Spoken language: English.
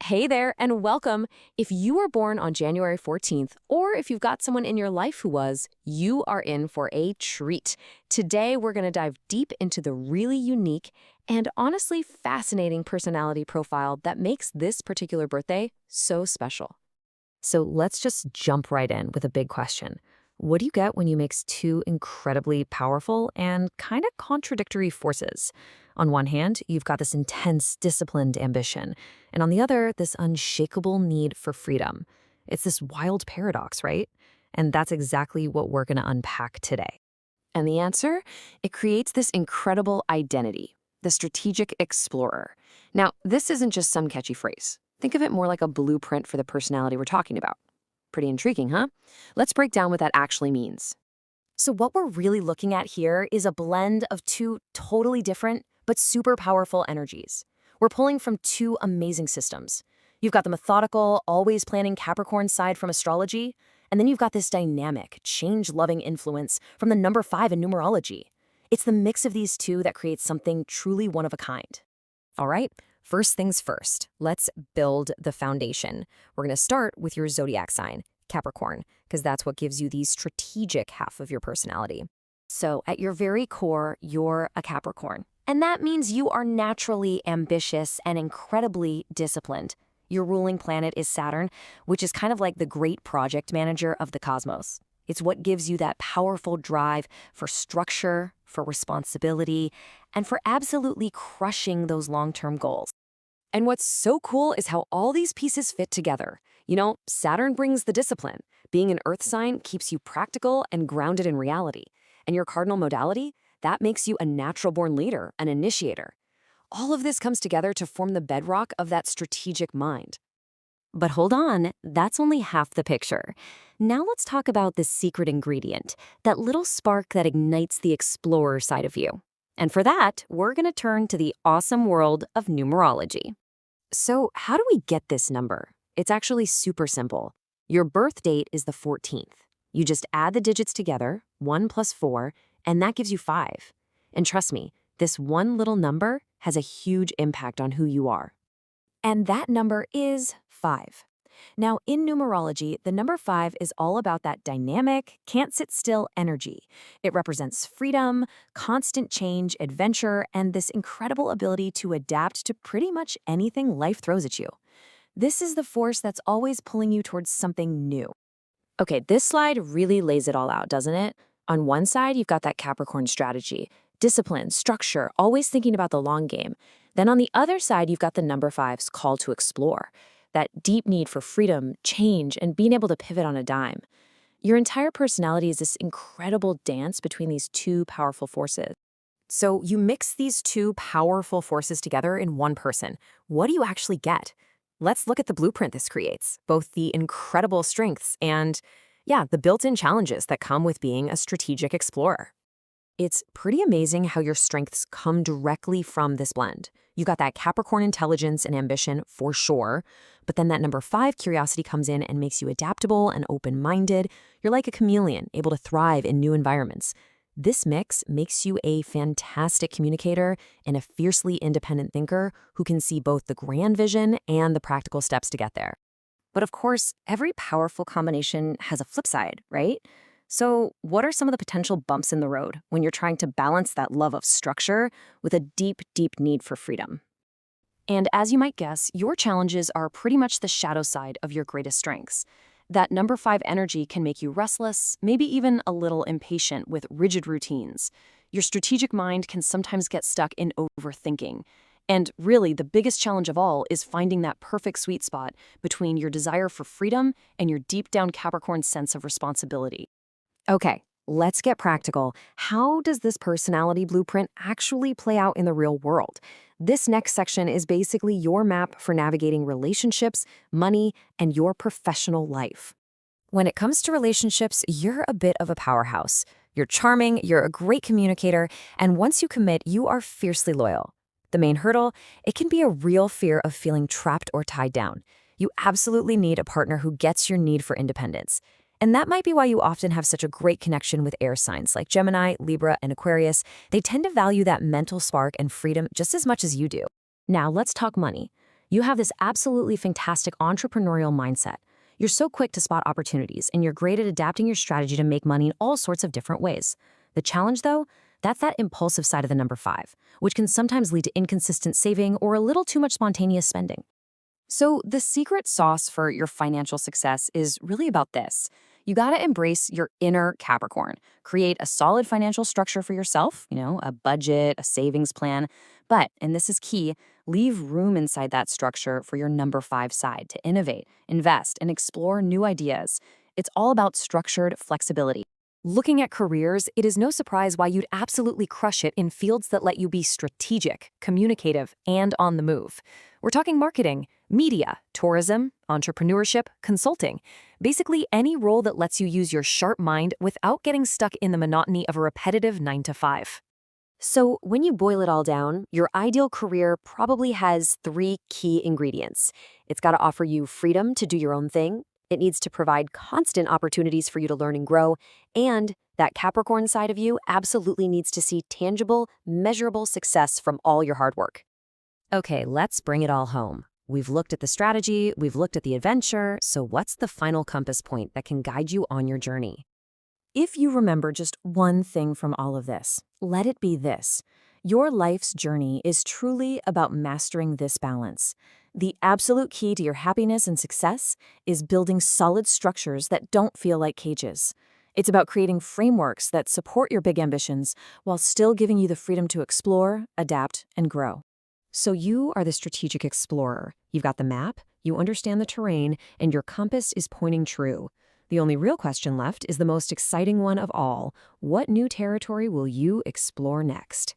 Hey there, and welcome. If you were born on January 14th, or if you've got someone in your life who was, you are in for a treat. Today, we're going to dive deep into the really unique and honestly fascinating personality profile that makes this particular birthday so special. So let's just jump right in with a big question. What do you get when you mix two incredibly powerful and kind of contradictory forces? On one hand, you've got this intense, disciplined ambition, and on the other, this unshakable need for freedom. It's this wild paradox, right? And that's exactly what we're going to unpack today. And the answer? It creates this incredible identity, the strategic explorer. Now, this isn't just some catchy phrase. Think of it more like a blueprint for the personality we're talking about. Pretty intriguing, huh? Let's break down what that actually means. So what we're really looking at here is a blend of two totally different but super powerful energies. We're pulling from two amazing systems. You've got the methodical, always planning Capricorn side from astrology, and then you've got this dynamic, change-loving influence from the number 5 in numerology. It's the mix of these two that creates something truly one of a kind. All right, first things first, let's build the foundation. We're going to start with your zodiac sign, Capricorn, because that's what gives you the strategic half of your personality. So at your very core, you're a Capricorn. And that means you are naturally ambitious and incredibly disciplined. Your ruling planet is Saturn, which is kind of like the great project manager of the cosmos. It's what gives you that powerful drive for structure, for responsibility, and for absolutely crushing those long-term goals. And what's so cool is how all these pieces fit together. You know, Saturn brings the discipline. Being an earth sign keeps you practical and grounded in reality. And your cardinal modality, that makes you a natural-born leader, an initiator. All of this comes together to form the bedrock of that strategic mind. But hold on, that's only half the picture. Now let's talk about the secret ingredient, that little spark that ignites the explorer side of you. And for that, we're going to turn to the awesome world of numerology. So how do we get this number? It's actually super simple. Your birth date is the 14th. You just add the digits together, 1 plus 4, and that gives you 5. And trust me, this one little number has a huge impact on who you are. And that number is 5. Now, in numerology, the number 5 is all about that dynamic, can't-sit-still energy. It represents freedom, constant change, adventure, and this incredible ability to adapt to pretty much anything life throws at you. This is the force that's always pulling you towards something new. Okay, this slide really lays it all out, doesn't it? On one side, you've got that Capricorn strategy, discipline, structure, always thinking about the long game. Then on the other side, you've got the number 5's call to explore, that deep need for freedom, change, and being able to pivot on a dime. Your entire personality is this incredible dance between these two powerful forces. So you mix these two powerful forces together in one person. What do you actually get? Let's look at the blueprint this creates, both the incredible strengths and, the built-in challenges that come with being a strategic explorer. It's pretty amazing how your strengths come directly from this blend. You got that Capricorn intelligence and ambition for sure, but then that number 5 curiosity comes in and makes you adaptable and open-minded. You're like a chameleon, able to thrive in new environments. This mix makes you a fantastic communicator and a fiercely independent thinker who can see both the grand vision and the practical steps to get there. But of course, every powerful combination has a flip side, right? So what are some of the potential bumps in the road when you're trying to balance that love of structure with a deep, deep need for freedom? And as you might guess, your challenges are pretty much the shadow side of your greatest strengths. That number 5 energy can make you restless, maybe even a little impatient with rigid routines. Your strategic mind can sometimes get stuck in overthinking. And really, the biggest challenge of all is finding that perfect sweet spot between your desire for freedom and your deep down Capricorn sense of responsibility. Okay, let's get practical. How does this personality blueprint actually play out in the real world? This next section is basically your map for navigating relationships, money, and your professional life. When it comes to relationships, you're a bit of a powerhouse. You're charming, you're a great communicator, and once you commit, you are fiercely loyal. The main hurdle, it can be a real fear of feeling trapped or tied down. You absolutely need a partner who gets your need for independence. And that might be why you often have such a great connection with air signs like Gemini, Libra, and Aquarius. They tend to value that mental spark and freedom just as much as you do. Now let's talk money. You have this absolutely fantastic entrepreneurial mindset. You're so quick to spot opportunities, and you're great at adapting your strategy to make money in all sorts of different ways. The challenge, though, that's that impulsive side of the number 5, which can sometimes lead to inconsistent saving or a little too much spontaneous spending. So, the secret sauce for your financial success is really about this. You gotta embrace your inner Capricorn. Create a solid financial structure for yourself, a budget, a savings plan. But, and this is key, leave room inside that structure for your number 5 side to innovate, invest, and explore new ideas. It's all about structured flexibility. Looking at careers, it is no surprise why you'd absolutely crush it in fields that let you be strategic, communicative, and on the move. We're talking marketing, media, tourism, entrepreneurship, consulting. Basically, any role that lets you use your sharp mind without getting stuck in the monotony of a repetitive 9 to 5. So, when you boil it all down, your ideal career probably has 3 key ingredients. It's got to offer you freedom to do your own thing. It needs to provide constant opportunities for you to learn and grow. And that Capricorn side of you absolutely needs to see tangible, measurable success from all your hard work. Okay, let's bring it all home. We've looked at the strategy, we've looked at the adventure, so what's the final compass point that can guide you on your journey? If you remember just one thing from all of this, let it be this. Your life's journey is truly about mastering this balance. The absolute key to your happiness and success is building solid structures that don't feel like cages. It's about creating frameworks that support your big ambitions while still giving you the freedom to explore, adapt, and grow. So you are the strategic explorer. You've got the map, you understand the terrain, and your compass is pointing true. The only real question left is the most exciting one of all. What new territory will you explore next?